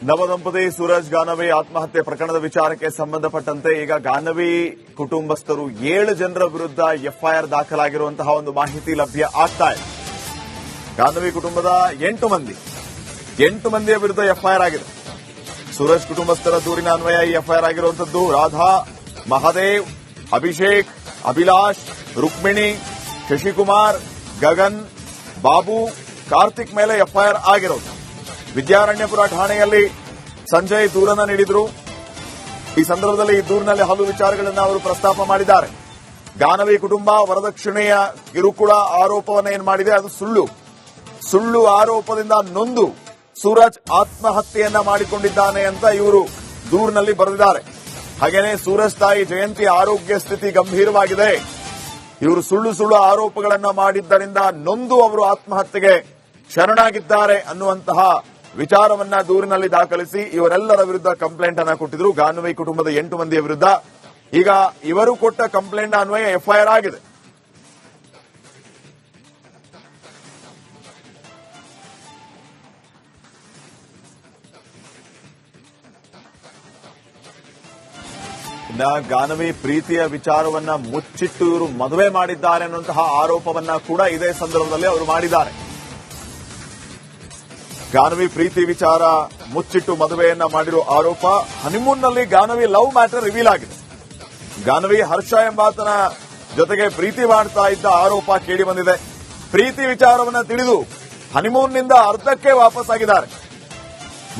ನವದಂಪತಿ ಸೂರಜ್ ಗಾನವಿ ಆತ್ಮಹತ್ಯೆ ಪ್ರಕರಣದ ವಿಚಾರಕ್ಕೆ ಸಂಬಂಧಪಟ್ಟಂತೆ ಈಗ ಗಾನವಿ ಕುಟುಂಬಸ್ಥರು 7 ಜನರ ವಿರುದ್ಧ ಎಫ್ಐಆರ್ ದಾಖಲಾಗಿರುವಂತಹ ಒಂದು ಮಾಹಿತಿ ಲಭ್ಯ ಆಗ್ತಾ ಇದೆ. ಗಾನವಿ ಕುಟುಂಬದ 8 ಮಂದಿಯ ವಿರುದ್ಧ ಎಫ್ಐಆರ್ ಆಗಿದೆ. ಸೂರಜ್ ಕುಟುಂಬಸ್ಥರ ದೂರಿನ ಅನ್ವಯ ಈ ಎಫ್ಐಆರ್ ಆಗಿರುವಂತದ್ದು. ರಾಧಾ, ಮಹಾದೇವ್, ಅಭಿಷೇಕ್, ಅಭಿಲಾಷ್, ರುಕ್ಮಿಣಿ, ಶಶಿಕುಮಾರ್, ಗಗನ್, ಬಾಬು, ಕಾರ್ತಿಕ್ ಮೇಲೆ ಎಫ್ಐಆರ್ ಆಗಿರೋದು. ವಿದ್ಯಾರಣ್ಯಪುರ ಠಾಣೆಯಲ್ಲಿ ಸಂಜಯ್ ದೂರನ್ನ ನೀಡಿದ್ರು. ಈ ಸಂದರ್ಭದಲ್ಲಿ ಈ ದೂರಿನಲ್ಲಿ ಹಲವು ವಿಚಾರಗಳನ್ನು ಅವರು ಪ್ರಸ್ತಾಪ ಮಾಡಿದ್ದಾರೆ. ಗಾನವಿ ಕುಟುಂಬ ವರದಕ್ಷಿಣೆಯ ಕಿರುಕುಳ ಆರೋಪವನ್ನು ಏನ್ ಮಾಡಿದೆ, ಅದು ಸುಳ್ಳು ಆರೋಪದಿಂದ ನೊಂದು ಸೂರಜ್ ಆತ್ಮಹತ್ಯೆಯನ್ನ ಮಾಡಿಕೊಂಡಿದ್ದಾನೆ ಅಂತ ಇವರು ದೂರಿನಲ್ಲಿ ಬರೆದಿದ್ದಾರೆ. ಹಾಗೇನೆ ಸೂರಜ್ ತಾಯಿ ಜಯಂತಿ ಆರೋಗ್ಯ ಸ್ಥಿತಿ ಗಂಭೀರವಾಗಿದೆ. ಇವರು ಸುಳ್ಳು ಆರೋಪಗಳನ್ನ ಮಾಡಿದ್ದರಿಂದ ನೊಂದು ಅವರು ಆತ್ಮಹತ್ಯೆಗೆ ಶರಣಾಗಿದ್ದಾರೆ ಅನ್ನುವಂತಹ ವಿಚಾರವನ್ನ ದೂರಿನಲ್ಲಿ ದಾಖಲಿಸಿ ಇವರೆಲ್ಲರ ವಿರುದ್ಧ ಕಂಪ್ಲೇಂಟ್ ಅನ್ನ ಕೊಟ್ಟಿದ್ರು. ಗಾನವಿ ಕುಟುಂಬದ 8 ಮಂದಿಯ ವಿರುದ್ಧ ಈಗ ಇವರು ಕೊಟ್ಟ ಕಂಪ್ಲೇಂಟ್ ಅನ್ವಯ ಎಫ್ಐಆರ್ ಆಗಿದೆ. ಇನ್ನ ಗಾನವಿ ಪ್ರೀತಿಯ ವಿಚಾರವನ್ನ ಮುಚ್ಚಿಟ್ಟು ಇವರು ಮದುವೆ ಮಾಡಿದ್ದಾರೆ ಅನ್ನುವಂತಹ ಆರೋಪವನ್ನ ಕೂಡ ಇದೇ ಸಂದರ್ಭದಲ್ಲಿ ಅವರು ಮಾಡಿದ್ದಾರೆ. ಗಾನವಿ ಪ್ರೀತಿ ವಿಚಾರ ಮುಚ್ಚಿಟ್ಟು ಮದುವೆಯನ್ನ ಮಾಡಿರೋ ಆರೋಪ. ಹನಿಮೂನ್ನಲ್ಲಿ ಗಾನವಿ ಲವ್ ಮ್ಯಾಟರ್ ರಿವೀಲ್ ಆಗಿದೆ. ಗಾನವಿ ಹರ್ಷ ಎಂಬಾತನ ಜೊತೆಗೆ ಪ್ರೀತಿ ಮಾಡ್ತಾ ಇದ್ದ ಆರೋಪ ಕೇಳಿ ಬಂದಿದೆ. ಪ್ರೀತಿ ವಿಚಾರವನ್ನ ತಿಳಿದು ಹನಿಮೂನ್ನಿಂದ ಅರ್ಧಕ್ಕೆ ವಾಪಸ್ ಆಗಿದ್ದಾರೆ.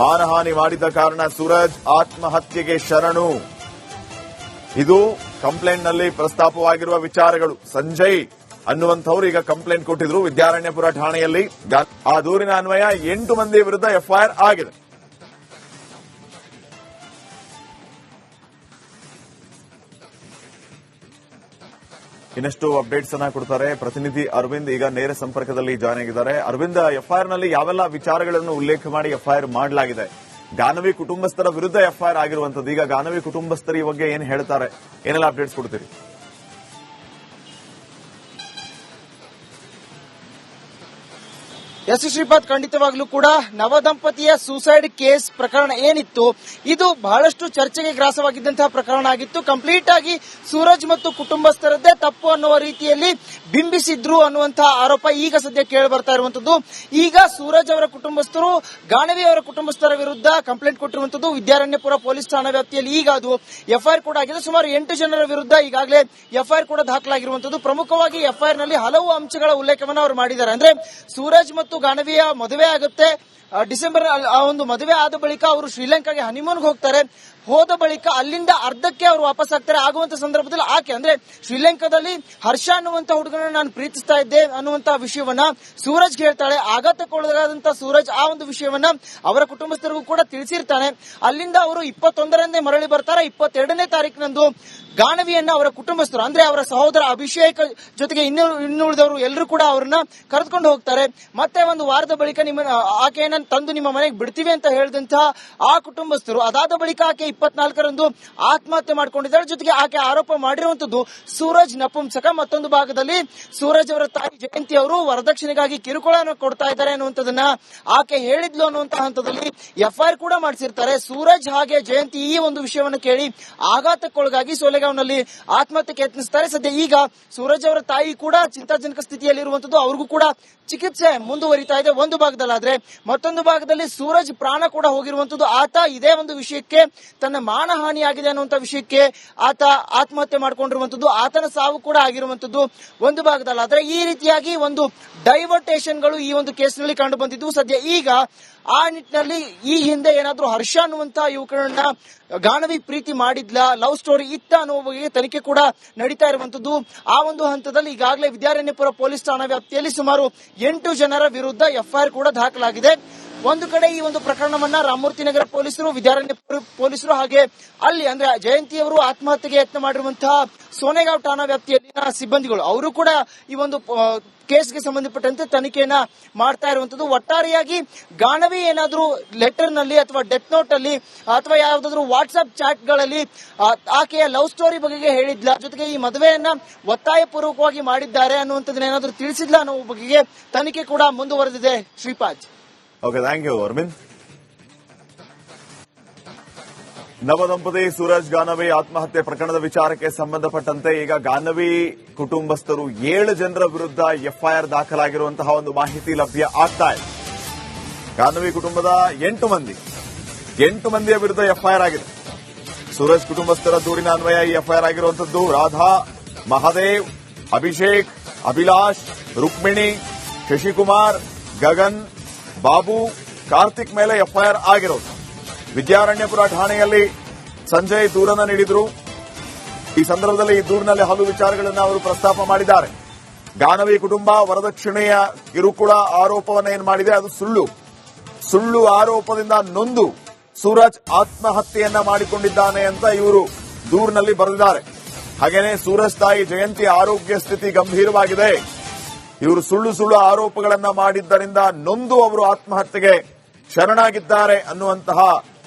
ಮಾನಹಾನಿ ಮಾಡಿದ್ದ ಕಾರಣ ಸೂರಜ್ ಆತ್ಮಹತ್ಯೆಗೆ ಶರಣು. ಇದು ಕಂಪ್ಲೇಂಟ್ನಲ್ಲಿ ಪ್ರಸ್ತಾಪವಾಗಿರುವ ವಿಚಾರಗಳು. ಸಂಜಯ್ ಅನ್ನುವಂಥವ್ರು ಈಗ ಕಂಪ್ಲೇಂಟ್ ಕೊಟ್ಟಿದ್ರು ವಿದ್ಯಾರಣ್ಯಪುರ ಠಾಣೆಯಲ್ಲಿ. ಆ ದೂರಿನ ಅನ್ವಯ 8 ಮಂದಿ ವಿರುದ್ಧ ಎಫ್ಐಆರ್ ಆಗಿದೆ. ಇನ್ನಷ್ಟು ಅಪ್ಡೇಟ್ಸ್ ಅನ್ನ ಕೊಡ್ತಾರೆ ಪ್ರತಿನಿಧಿ ಅರವಿಂದ್. ಈಗ ನೇರ ಸಂಪರ್ಕದಲ್ಲಿ ಜಾಯ್ನ್ ಆಗಿದ್ದಾರೆ. ಅರವಿಂದ್, ಎಫ್ಐಆರ್ ನಲ್ಲಿ ಯಾವೆಲ್ಲ ವಿಚಾರಗಳನ್ನು ಉಲ್ಲೇಖ ಮಾಡಿ ಎಫ್ಐಆರ್ ಮಾಡಲಾಗಿದೆ? ಗಾನವಿ ಕುಟುಂಬಸ್ಥರ ವಿರುದ್ಧ ಎಫ್ಐಆರ್ ಆಗಿರುವಂತದ್ದು. ಈಗ ಗಾನವಿ ಕುಟುಂಬಸ್ಥರು ಈ ಬಗ್ಗೆ ಏನ್ ಹೇಳ್ತಾರೆ, ಏನೆಲ್ಲ ಅಪ್ಡೇಟ್ಸ್ ಕೊಡ್ತೀರಿ? ಎಸ್ ಶ್ರೀಪಾದ್, ಖಂಡಿತವಾಗ್ಲೂ ಕೂಡ ನವದಂಪತಿಯ ಸೂಸೈಡ್ ಕೇಸ್ ಪ್ರಕರಣ ಏನಿತ್ತು, ಇದು ಬಹಳಷ್ಟು ಚರ್ಚೆಗೆ ಗ್ರಾಸವಾಗಿದ್ದಂತಹ ಪ್ರಕರಣ ಆಗಿತ್ತು. ಕಂಪ್ಲೀಟ್ ಆಗಿ ಸೂರಜ್ ಮತ್ತು ಕುಟುಂಬಸ್ಥರದ್ದೇ ತಪ್ಪು ಅನ್ನುವ ರೀತಿಯಲ್ಲಿ ಬಿಂಬಿಸಿದ್ರು ಅನ್ನುವಂತಹ ಆರೋಪ ಈಗ ಸದ್ಯ ಕೇಳಿ ಬರ್ತಾ ಇರುವಂತದ್ದು. ಈಗ ಸೂರಜ್ ಅವರ ಕುಟುಂಬಸ್ಥರು ಗಾನವಿ ಅವರ ಕುಟುಂಬಸ್ಥರ ವಿರುದ್ಧ ಕಂಪ್ಲೇಂಟ್ ಕೊಟ್ಟಿರುವಂತದ್ದು ವಿದ್ಯಾರಣ್ಯಪುರ ಪೊಲೀಸ್ ಠಾಣಾ ವ್ಯಾಪ್ತಿಯಲ್ಲಿ. ಈಗ ಅದು ಎಫ್ಐಆರ್ ಕೂಡ ಆಗಿದೆ. ಸುಮಾರು 8 ಜನರ ವಿರುದ್ಧ ಈಗಾಗಲೇ ಎಫ್ಐಆರ್ ಕೂಡ ದಾಖಲಾಗಿರುವಂತದ್ದು. ಪ್ರಮುಖವಾಗಿ ಎಫ್ಐಆರ್ ನಲ್ಲಿ ಹಲವು ಅಂಶಗಳ ಉಲ್ಲೇಖವನ್ನು ಅವರು ಮಾಡಿದ್ದಾರೆ. ಅಂದ್ರೆ ಸೂರಜ್ ಮತ್ತು ಗಾನವಿಯ ಮದುವೆ ಆಗುತ್ತೆ. ಡಿಸೆಂಬರ್ ಆ ಒಂದು ಮದುವೆ ಆದ ಬಳಿಕ ಅವರು ಶ್ರೀಲಂಕಾಗೆ ಹನಿಮೂನ್ಗೆ ಹೋಗ್ತಾರೆ. ಹೋದ ಬಳಿಕ ಅಲ್ಲಿಂದ ಅರ್ಧಕ್ಕೆ ಅವರು ವಾಪಸ್ ಆಗ್ತಾರೆ. ಆಗುವಂತ ಸಂದರ್ಭದಲ್ಲಿ ಆಕೆ ಅಂದ್ರೆ ಶ್ರೀಲಂಕಾದಲ್ಲಿ ಹರ್ಷ ಅನ್ನುವಂತ ಹುಡುಗನ ನಾನು ಪ್ರೀತಿಸ್ತಾ ಇದ್ದೆ ಅನ್ನುವಂತ ವಿಷಯವನ್ನ ಸೂರಜ್ ಹೇಳ್ತಾಳೆ. ಆಘಾತಕ್ಕೊಳಗಾದಂತಹ ಸೂರಜ್ ಆ ಒಂದು ವಿಷಯವನ್ನ ಅವರ ಕುಟುಂಬಸ್ಥರಿಗೂ ಕೂಡ ತಿಳಿಸಿರ್ತಾನೆ. ಅಲ್ಲಿಂದ ಅವರು 21ರಂದೇ ಮರಳಿ ಬರ್ತಾರೆ. 22ನೇ ತಾರೀಕಿನಂದು ಗಾನವಿಯನ್ನ ಅವರ ಕುಟುಂಬಸ್ಥರು ಅಂದ್ರೆ ಅವರ ಸಹೋದರ ಅಭಿಷೇಕ್ ಜೊತೆಗೆ ಇನ್ನುಳಿದವರು ಎಲ್ಲರೂ ಕೂಡ ಅವರನ್ನ ಕರೆದುಕೊಂಡು ಹೋಗ್ತಾರೆ. ಮತ್ತೆ ಒಂದು ವಾರದ ಬಳಿಕ ಆಕೆಯನ್ನ ತಂದು ನಿಮ್ಮ ಮನೆಗೆ ಬಿಡ್ತೀವಿ ಅಂತ ಹೇಳಿದಂತಹ ಆ ಕುಟುಂಬಸ್ಥರು ಅದಾದ ಬಳಿಕ ಆಕೆ 24ರಂದು ಆತ್ಮಹತ್ಯೆ ಮಾಡಿಕೊಂಡಿದ್ದಾರೆ. ಜೊತೆಗೆ ಆಕೆ ಆರೋಪ ಮಾಡಿರುವಂತದ್ದು ಸೂರಜ್ ನಪುಂಸಕ. ಮತ್ತೊಂದು ಭಾಗದಲ್ಲಿ ಸೂರಜ್ ಅವರ ತಾಯಿ ಜಯಂತಿ ಅವರು ವರದಕ್ಷಿಣೆಗಾಗಿ ಕಿರುಕುಳವನ್ನು ಕೊಡ್ತಾ ಇದ್ದಾರೆ ಅನ್ನುವಂಥದ್ದನ್ನ ಆಕೆ ಹೇಳಿದ್ಲು ಅನ್ನುವಂತಹ ಹಂತದಲ್ಲಿ ಎಫ್ಐಆರ್ ಕೂಡ ಮಾಡಿಸಿರ್ತಾರೆ. ಸೂರಜ್ ಹಾಗೆ ಜಯಂತಿ ಈ ಒಂದು ವಿಷಯವನ್ನು ಕೇಳಿ ಆಘಾತಕ್ಕೊಳಗಾಗಿ ಸೋಲೆಗಾವ್ನಲ್ಲಿ ಆತ್ಮಹತ್ಯೆಗೆ ಯತ್ನಿಸುತ್ತಾರೆ. ಸದ್ಯ ಈಗ ಸೂರಜ್ ಅವರ ತಾಯಿ ಕೂಡ ಚಿಂತಾಜನಕ ಸ್ಥಿತಿಯಲ್ಲಿರುವಂತದ್ದು. ಅವ್ರಿಗೂ ಕೂಡ ಚಿಕಿತ್ಸೆ ಮುಂದುವರಿತಾ ಇದೆ ಒಂದು ಭಾಗದಲ್ಲಾದ್ರೆ, ಮತ್ತೊಂದು ಭಾಗದಲ್ಲಿ ಸೂರಜ್ ಪ್ರಾಣ ಕೂಡ ಹೋಗಿರುವಂತದ್ದು. ಆತ ಇದೇ ಒಂದು ವಿಷಯಕ್ಕೆ ತನ್ನ ಮಾನಹಾನಿಯಾಗಿದೆ ಅನ್ನುವಂತ ವಿಷಯಕ್ಕೆ ಆತ ಆತ್ಮಹತ್ಯೆ ಮಾಡಿಕೊಂಡಿರುವಂತದ್ದು. ಆತನ ಸಾವು ಕೂಡ ಆಗಿರುವಂತದ್ದು ಒಂದು ಭಾಗದಲ್ಲಾದ್ರೆ. ಈ ರೀತಿಯಾಗಿ ಒಂದು ಡೈವರ್ಟೇಷನ್ಗಳು ಈ ಒಂದು ಕೇಸ್ನಲ್ಲಿ ಕಂಡು ಬಂದಿದ್ದು. ಸದ್ಯ ಈಗ ಆ ನಿಟ್ಟಿನಲ್ಲಿ ಈ ಹಿಂದೆ ಏನಾದ್ರೂ ಹರ್ಷ ಅನ್ನುವಂತಹ ಯುವಕರನ್ನ ಗಾನವಿ ಪ್ರೀತಿ ಮಾಡಿದ್ಲ, ಲವ್ ಸ್ಟೋರಿ ಇತ್ತ ಅನ್ನುವ ಬಗ್ಗೆ ತನಿಖೆ ಕೂಡ ನಡೀತಾ ಇರುವಂತದ್ದು. ಆ ಒಂದು ಹಂತದಲ್ಲಿ ಈಗಾಗಲೇ ವಿದ್ಯಾರಣ್ಯಪುರ ಪೊಲೀಸ್ ಠಾಣಾ ವ್ಯಾಪ್ತಿಯಲ್ಲಿ ಸುಮಾರು 8 ಜನರ ವಿರುದ್ಧ ಎಫ್ಐಆರ್ ಕೂಡ ದಾಖಲಾಗಿದೆ. ಒಂದು ಕಡೆ ಈ ಒಂದು ಪ್ರಕರಣವನ್ನ ರಾಮಮೂರ್ತಿ ನಗರ ಪೊಲೀಸರು, ವಿದ್ಯಾರಣ್ಯಪುರ ಪೊಲೀಸರು ಹಾಗೆ ಅಲ್ಲಿ ಅಂದ್ರೆ ಜಯಂತಿಯವರು ಆತ್ಮಹತ್ಯೆಗೆ ಯತ್ನ ಮಾಡಿರುವಂತಹ ಸೋನೆಗಾಂವ್ ಠಾಣಾ ವ್ಯಾಪ್ತಿಯಲ್ಲಿನ ಸಿಬ್ಬಂದಿಗಳು ಅವರು ಕೂಡ ಈ ಒಂದು ಕೇಸ್ಗೆ ಸಂಬಂಧಪಟ್ಟಂತೆ ತನಿಖೆಯನ್ನ ಮಾಡ್ತಾ ಇರುವಂತದ್ದು. ಒಟ್ಟಾರೆಯಾಗಿ ಗಾನವಿ ಏನಾದ್ರೂ ಲೆಟರ್ ನಲ್ಲಿ ಅಥವಾ ಡೆತ್ ನೋಟ್ ಅಲ್ಲಿ ಅಥವಾ ಯಾವ್ದಾದ್ರು ವಾಟ್ಸ್ಆಪ್ ಚಾಟ್ ಗಳಲ್ಲಿ ಆಕೆಯ ಲವ್ ಸ್ಟೋರಿ ಬಗೆಗೆ ಹೇಳಿದ್ಲ, ಜೊತೆಗೆ ಈ ಮದುವೆಯನ್ನ ಒತ್ತಾಯ ಪೂರ್ವಕವಾಗಿ ಮಾಡಿದ್ದಾರೆ ಅನ್ನುವಂಥದ್ದನ್ನ ಏನಾದ್ರೂ ತಿಳಿಸಿದ್ಲ ಅನ್ನೋ ಬಗೆಗೆ ತನಿಖೆ ಕೂಡ ಮುಂದುವರೆದಿದೆ. Shripad. Okay, thank you Arvind. ನವದಂಪತಿ ಸೂರಜ್ ಗಾನವಿ ಆತ್ಮಹತ್ಯೆ ಪ್ರಕರಣದ ವಿಚಾರಕ್ಕೆ ಸಂಬಂಧಪಟ್ಟಂತೆ ಈಗ ಗಾನವಿ ಕುಟುಂಬಸ್ಥರು 7 ಜನರ ವಿರುದ್ಧ ಎಫ್ಐಆರ್ ದಾಖಲಾಗಿರುವಂತಹ ಒಂದು ಮಾಹಿತಿ ಲಭ್ಯ ಆಗ್ತಾ ಇದೆ. ಗಾನವಿ ಕುಟುಂಬದ 8 ಮಂದಿಯ ವಿರುದ್ಧ ಎಫ್ಐಆರ್ ಆಗಿದೆ. ಸೂರಜ್ ಕುಟುಂಬಸ್ಥರ ದೂರಿನ ಅನ್ವಯ ಈ ಎಫ್ಐಆರ್ ಆಗಿರುವಂತದ್ದು. ರಾಧಾ, ಮಹಾದೇವ್, ಅಭಿಷೇಕ್, ಅಭಿಲಾಷ್, ರುಕ್ಮಿಣಿ, ಶಶಿಕುಮಾರ್, ಗಗನ್, ಬಾಬು, ಕಾರ್ತಿಕ್ ಮೇಲೆ ಎಫ್ಐಆರ್ ಆಗಿರೋದು. ವಿದ್ಯಾರಣ್ಯಪುರ ಠಾಣೆಯಲ್ಲಿ ಸಂಜಯ್ ದೂರನ್ನು ನೀಡಿದ್ರು. ಈ ಸಂದರ್ಭದಲ್ಲಿ ಈ ದೂರಿನಲ್ಲಿ ಹಲವು ವಿಚಾರಗಳನ್ನು ಅವರು ಪ್ರಸ್ತಾಪ ಮಾಡಿದ್ದಾರೆ. ಗಾನವಿ ಕುಟುಂಬ ವರದಕ್ಷಿಣೆಯ ಕಿರುಕುಳ ಆರೋಪವನ್ನು ಏನು ಮಾಡಿದೆ ಅದು ಸುಳ್ಳು ಆರೋಪದಿಂದ ನೊಂದು ಸೂರಜ್ ಆತ್ಮಹತ್ಯೆಯನ್ನ ಮಾಡಿಕೊಂಡಿದ್ದಾನೆ ಅಂತ ಇವರು ದೂರಿನಲ್ಲಿ ಬರೆದಿದ್ದಾರೆ. ಹಾಗೇನೆ ಸೂರಜ್ ತಾಯಿ ಜಯಂತಿ ಆರೋಗ್ಯ ಸ್ಥಿತಿ ಗಂಭೀರವಾಗಿದೆ. ಇವರು ಸುಳ್ಳು ಆರೋಪಗಳನ್ನ ಮಾಡಿದ್ದರಿಂದ ನೊಂದು ಅವರು ಆತ್ಮಹತ್ಯೆಗೆ ಶರಣಾಗಿದ್ದಾರೆ ಅನ್ನುವಂತಹ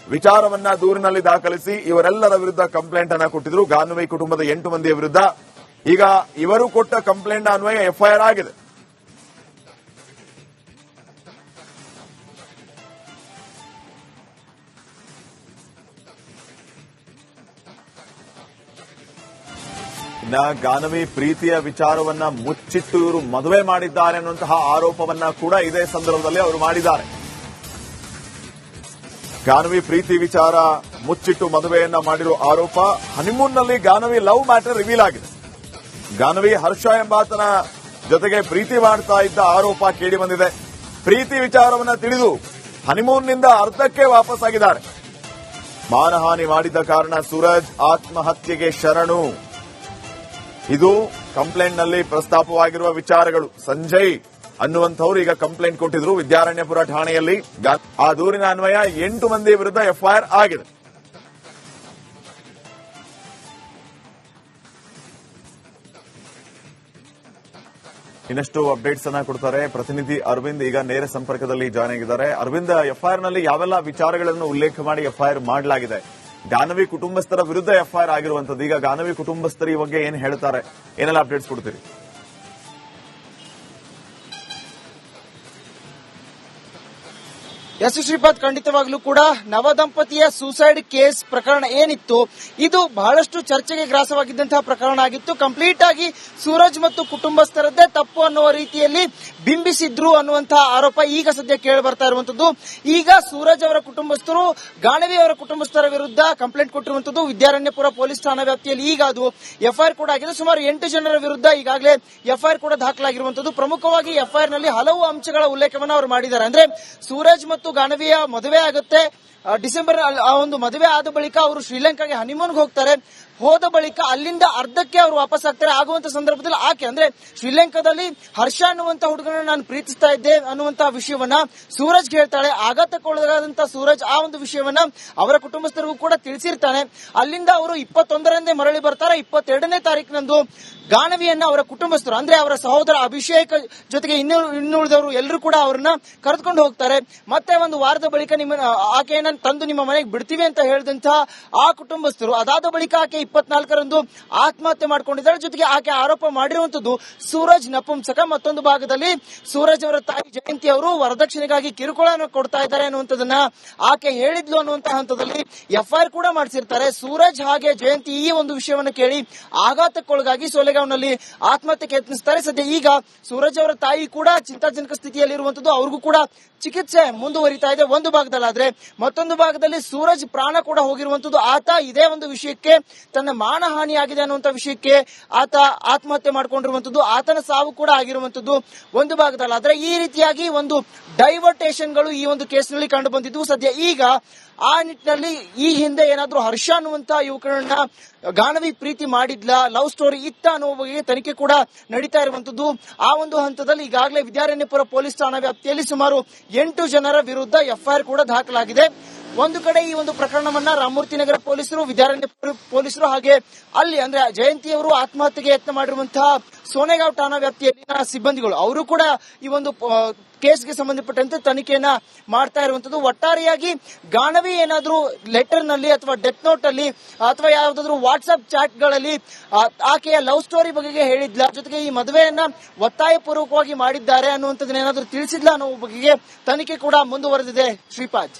ವಿಚಾರವನ್ನ ದೂರಿನಲ್ಲಿ ದಾಖಲಿಸಿ ಇವರೆಲ್ಲರ ವಿರುದ್ಧ ಕಂಪ್ಲೇಂಟ್ ಅನ್ನ ಕೊಟ್ಟಿದ್ರು. ಗಾನವಿ ಕುಟುಂಬದ 8 ಮಂದಿಯ ವಿರುದ್ಧ ಈಗ ಇವರು ಕೊಟ್ಟ ಕಂಪ್ಲೇಂಟ್ ಅನ್ವಯ ಎಫ್ಐಆರ್ ಆಗಿದೆ. ಇನ್ನ ಗಾನವಿ ಪ್ರೀತಿಯ ವಿಚಾರವನ್ನ ಮುಚ್ಚಿಟ್ಟು ಇವರು ಮದುವೆ ಮಾಡಿದ್ದಾರೆ ಅನ್ನುವಂತಹ ಆರೋಪವನ್ನ ಕೂಡ ಇದೇ ಸಂದರ್ಭದಲ್ಲಿ ಅವರು ಮಾಡಿದ್ದಾರೆ. ಗಾನವಿ ಪ್ರೀತಿ ವಿಚಾರ ಮುಚ್ಚಿಟ್ಟು ಮದುವೆಯನ್ನ ಮಾಡಿರುವ ಆರೋಪ. ಹನಿಮೂನ್ನಲ್ಲಿ ಗಾನವಿ ಲವ್ ಮ್ಯಾಟರ್ ರಿವೀಲ್ ಆಗಿದೆ. ಗಾನವಿ ಹರ್ಷ ಎಂಬಾತನ ಜೊತೆಗೆ ಪ್ರೀತಿ ಮಾಡ್ತಾ ಇದ್ದ ಆರೋಪ ಕೇಳಿ ಬಂದಿದೆ. ಪ್ರೀತಿ ವಿಚಾರವನ್ನ ತಿಳಿದು ಹನಿಮೂನ್ನಿಂದ ಅರ್ಧಕ್ಕೆ ವಾಪಸ್ಸಾಗಿದ್ದಾರೆ. ಮಾನಹಾನಿ ಮಾಡಿದ ಕಾರಣ ಸೂರಜ್ ಆತ್ಮಹತ್ಯೆಗೆ ಶರಣು. ಇದು ಕಂಪ್ಲೇಂಟ್ನಲ್ಲಿ ಪ್ರಸ್ತಾಪವಾಗಿರುವ ವಿಚಾರಗಳು. ಸಂಜಯ್ ಅನ್ನುವಂಥವ್ರು ಈಗ ಕಂಪ್ಲೇಂಟ್ ಕೊಟ್ಟಿದ್ರು ವಿದ್ಯಾರಣ್ಯಪುರ ಠಾಣೆಯಲ್ಲಿ. ಆ ದೂರಿನ ಅನ್ವಯ 8 ಮಂದಿ ವಿರುದ್ಧ ಎಫ್ಐಆರ್ ಆಗಿದೆ. ಇನ್ನಷ್ಟು ಅಪ್ಡೇಟ್ಸ್ ಅನ್ನ ಕೊಡ್ತಾರೆ ಪ್ರತಿನಿಧಿ ಅರವಿಂದ್. ಈಗ ನೇರ ಸಂಪರ್ಕದಲ್ಲಿ ಜಾಯ್ನ್ ಆಗಿದ್ದಾರೆ. ಅರವಿಂದ್, ಎಫ್ಐಆರ್ ನಲ್ಲಿ ಯಾವೆಲ್ಲ ವಿಚಾರಗಳನ್ನು ಉಲ್ಲೇಖ ಮಾಡಿ ಎಫ್ಐಆರ್ ಮಾಡಲಾಗಿದೆ? ಗಾನವಿ ಕುಟುಂಬಸ್ಥರ ವಿರುದ್ಧ ಎಫ್ಐಆರ್ ಆಗಿರುವಂತದ್ದು. ಈಗ ಗಾನವಿ ಕುಟುಂಬಸ್ಥರು ಈ ಬಗ್ಗೆ ಏನು ಹೇಳ್ತಾರೆ, ಏನೆಲ್ಲ ಅಪ್ಡೇಟ್ಸ್ ಕೊಡ್ತೀರಿ? ಎಸ್ ಶ್ರೀಪಾದ್, ಖಂಡಿತವಾಗ್ಲೂ ಕೂಡ ನವದಂಪತಿಯ ಸೂಸೈಡ್ ಕೇಸ್ ಪ್ರಕರಣ ಏನಿತ್ತು ಇದು ಬಹಳಷ್ಟು ಚರ್ಚೆಗೆ ಗ್ರಾಸವಾಗಿದ್ದಂತಹ ಪ್ರಕರಣ ಆಗಿತ್ತು. ಕಂಪ್ಲೀಟ್ ಆಗಿ ಸೂರಜ್ ಮತ್ತು ಕುಟುಂಬಸ್ಥರದ್ದೇ ತಪ್ಪು ಅನ್ನುವ ರೀತಿಯಲ್ಲಿ ಬಿಂಬಿಸಿದ್ರು ಅನ್ನುವಂತಹ ಆರೋಪ ಈಗ ಸದ್ಯ ಕೇಳಿ ಬರ್ತಾ ಇರುವಂತದ್ದು. ಈಗ ಸೂರಜ್ ಅವರ ಕುಟುಂಬಸ್ಥರು ಗಾನವಿ ಅವರ ಕುಟುಂಬಸ್ಥರ ವಿರುದ್ಧ ಕಂಪ್ಲೇಂಟ್ ಕೊಟ್ಟಿರುವಂತದ್ದು ವಿದ್ಯಾರಣ್ಯಪುರ ಪೊಲೀಸ್ ಠಾಣಾ ವ್ಯಾಪ್ತಿಯಲ್ಲಿ. ಈಗ ಅದು ಎಫ್ಐಆರ್ ಕೂಡ ಆಗಿದೆ. ಸುಮಾರು 8 ಜನರ ವಿರುದ್ಧ ಈಗಾಗಲೇ ಎಫ್ಐಆರ್ ಕೂಡ ದಾಖಲಾಗಿರುವಂತದ್ದು. ಪ್ರಮುಖವಾಗಿ ಎಫ್ಐಆರ್ ನಲ್ಲಿ ಹಲವು ಅಂಶಗಳ ಉಲ್ಲೇಖವನ್ನು ಅವರು ಮಾಡಿದ್ದಾರೆ. ಅಂದ್ರೆ ಸೂರಜ್ ಮತ್ತು ಗಾನವಿಯ ಮದುವೆ ಆಗುತ್ತೆ. ಡಿಸೆಂಬರ್ ಆ ಒಂದು ಮದುವೆ ಆದ ಬಳಿಕ ಅವರು ಶ್ರೀಲಂಕಾಗೆ ಹನಿಮೂನ್ಗೆ ಹೋಗ್ತಾರೆ. ಹೋದ ಬಳಿಕ ಅಲ್ಲಿಂದ ಅರ್ಧಕ್ಕೆ ಅವರು ವಾಪಸ್ ಆಗ್ತಾರೆ. ಆಗುವಂತ ಸಂದರ್ಭದಲ್ಲಿ ಆಕೆ ಅಂದ್ರೆ ಶ್ರೀಲಂಕಾದಲ್ಲಿ ಹರ್ಷ ಅನ್ನುವಂತ ಹುಡುಗನ ನಾನು ಪ್ರೀತಿಸ್ತಾ ಇದ್ದೆ ಅನ್ನುವಂತಹ ವಿಷಯವನ್ನ ಸೂರಜ್ ಹೇಳ್ತಾಳೆ. ಆಘಾತಕ್ಕೊಳಗಾದಂತಹ ಸೂರಜ್ ಆ ಒಂದು ವಿಷಯವನ್ನ ಅವರ ಕುಟುಂಬಸ್ಥರಿಗೂ ಕೂಡ ತಿಳಿಸಿರ್ತಾನೆ. ಅಲ್ಲಿಂದ ಅವರು 21ರಂದೇ ಮರಳಿ ಬರ್ತಾರೆ. 22ನೇ ತಾರೀಕಿನಂದು ಗಾನವಿಯನ್ನ ಅವರ ಕುಟುಂಬಸ್ಥರು ಅಂದ್ರೆ ಅವರ ಸಹೋದರ ಅಭಿಷೇಕ್ ಜೊತೆಗೆ ಇನ್ನುಳಿದವರು ಎಲ್ಲರೂ ಕೂಡ ಅವರನ್ನ ಕರೆದುಕೊಂಡು ಹೋಗ್ತಾರೆ. ಮತ್ತೆ ಒಂದು ವಾರದ ಬಳಿಕ ಆಕೆಯನ್ನ ತಂದು ನಿಮ್ಮ ಮನೆಗೆ ಬಿಡ್ತೀವಿ ಅಂತ ಹೇಳಿದಂತಹ ಆ ಕುಟುಂಬಸ್ಥರು ಅದಾದ ಬಳಿಕ ಆಕೆ 24ರಂದು ಆತ್ಮಹತ್ಯೆ ಮಾಡಿಕೊಂಡಿದ್ದಾರೆ. ಜೊತೆಗೆ ಆಕೆ ಆರೋಪ ಮಾಡಿರುವಂತದ್ದು ಸೂರಜ್ ನಪುಂಸಕ. ಮತ್ತೊಂದು ಭಾಗದಲ್ಲಿ ಸೂರಜ್ ಅವರ ತಾಯಿ ಜಯಂತಿ ಅವರು ವರದಕ್ಷಿಣೆಗಾಗಿ ಕಿರುಕುಳವನ್ನು ಕೊಡ್ತಾ ಇದ್ದಾರೆ ಅನ್ನುವಂಥದ್ದನ್ನ ಆಕೆ ಹೇಳಿದ್ಲು ಅನ್ನುವಂತಹ ಹಂತದಲ್ಲಿ ಎಫ್ಐಆರ್ ಕೂಡ ಮಾಡಿಸಿರ್ತಾರೆ. ಸೂರಜ್ ಹಾಗೆ ಜಯಂತಿ ಈ ಒಂದು ವಿಷಯವನ್ನು ಕೇಳಿ ಆಘಾತಕ್ಕೊಳಗಾಗಿ ಸೋಲೆಗಾಂವ್ನಲ್ಲಿ ಆತ್ಮಹತ್ಯೆಗೆ ಯತ್ನಿಸುತ್ತಾರೆ. ಸದ್ಯ ಈಗ ಸೂರಜ್ ಅವರ ತಾಯಿ ಕೂಡ ಚಿಂತಾಜನಕ ಸ್ಥಿತಿಯಲ್ಲಿರುವಂತದ್ದು. ಅವ್ರಿಗೂ ಕೂಡ ಚಿಕಿತ್ಸೆ ಮುಂದುವರಿತಾ ಇದೆ ಒಂದು ಭಾಗದಲ್ಲಾದ್ರೆ, ಮತ್ತೊಂದು ಭಾಗದಲ್ಲಿ ಸೂರಜ್ ಪ್ರಾಣ ಕೂಡ ಹೋಗಿರುವಂತದ್ದು. ಆತ ಇದೇ ಒಂದು ವಿಷಯಕ್ಕೆ ತನ್ನ ಮಾನಹಾನಿಯಾಗಿದೆ ಅನ್ನುವಂಥ ವಿಷಯಕ್ಕೆ ಆತ ಆತ್ಮಹತ್ಯೆ ಮಾಡಿಕೊಂಡಿರುವಂತದ್ದು. ಆತನ ಸಾವು ಕೂಡ ಆಗಿರುವಂತದ್ದು ಒಂದು ಭಾಗದಲ್ಲಾದ್ರೆ. ಈ ರೀತಿಯಾಗಿ ಒಂದು ಡೈವರ್ಟೇಷನ್ಗಳು ಈ ಒಂದು ಕೇಸ್ನಲ್ಲಿ ಕಂಡು ಬಂದಿದ್ವು. ಸದ್ಯ ಈಗ ಆ ನಿಟ್ಟಿನಲ್ಲಿ ಈ ಹಿಂದೆ ಏನಾದ್ರೂ ಹರ್ಷ ಅನ್ನುವಂತ ಯುವಕರನ್ನ ಗಾನವಿ ಪ್ರೀತಿ ಮಾಡಿದ್ಲ, ಲವ್ ಸ್ಟೋರಿ ಇತ್ತ ಅನ್ನುವ ಬಗ್ಗೆ ತನಿಖೆ ಕೂಡ ನಡೀತಾ ಇರುವಂತದ್ದು. ಆ ಒಂದು ಹಂತದಲ್ಲಿ ಈಗಾಗಲೇ ವಿದ್ಯಾರಣ್ಯಪುರ ಪೊಲೀಸ್ ಠಾಣಾ ವ್ಯಾಪ್ತಿಯಲ್ಲಿ ಸುಮಾರು 8 ಜನರ ವಿರುದ್ಧ ಎಫ್ಐಆರ್ ಕೂಡ ದಾಖಲಾಗಿದೆ. ಒಂದು ಕಡೆ ಈ ಒಂದು ಪ್ರಕರಣವನ್ನ ರಾಮಮೂರ್ತಿ ನಗರ ಪೊಲೀಸರು, ವಿದ್ಯಾರಣ್ಯಪುರ ಪೊಲೀಸರು ಹಾಗೆ ಅಲ್ಲಿ ಅಂದ್ರೆ ಜಯಂತಿಯವರು ಆತ್ಮಹತ್ಯೆಗೆ ಯತ್ನ ಮಾಡಿರುವಂತಹ ಸೋನೆಗಾಂವ್ ಠಾಣಾ ವ್ಯಾಪ್ತಿಯಲ್ಲಿನ ಸಿಬ್ಬಂದಿಗಳು ಅವರು ಕೂಡ ಈ ಒಂದು ಕೇಸ್ಗೆ ಸಂಬಂಧಪಟ್ಟಂತೆ ತನಿಖೆಯನ್ನ ಮಾಡ್ತಾ ಇರುವಂತದ್ದು. ಒಟ್ಟಾರೆಯಾಗಿ ಗಾನವಿ ಏನಾದ್ರೂ ಲೆಟರ್ ನಲ್ಲಿ ಅಥವಾ ಡೆತ್ ನೋಟ್ ಅಲ್ಲಿ ಅಥವಾ ಯಾವ್ದಾದ್ರು ವಾಟ್ಸ್ಆಪ್ ಚಾಟ್ ಗಳಲ್ಲಿ ಆಕೆಯ ಲವ್ ಸ್ಟೋರಿ ಬಗೆಗೆ ಹೇಳಿದ್ಲ, ಜೊತೆಗೆ ಈ ಮದುವೆಯನ್ನ ಒತ್ತಾಯಪೂರ್ವಕವಾಗಿ ಮಾಡಿದ್ದಾರೆ ಅನ್ನುವಂಥದ್ದನ್ನ ಏನಾದ್ರೂ ತಿಳಿಸಿದ್ಲ ಅನ್ನೋ ಬಗೆಗೆ ತನಿಖೆ ಕೂಡ ಮುಂದುವರೆದಿದೆ. Shripad.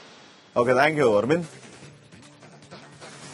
Okay, thank you Arvind.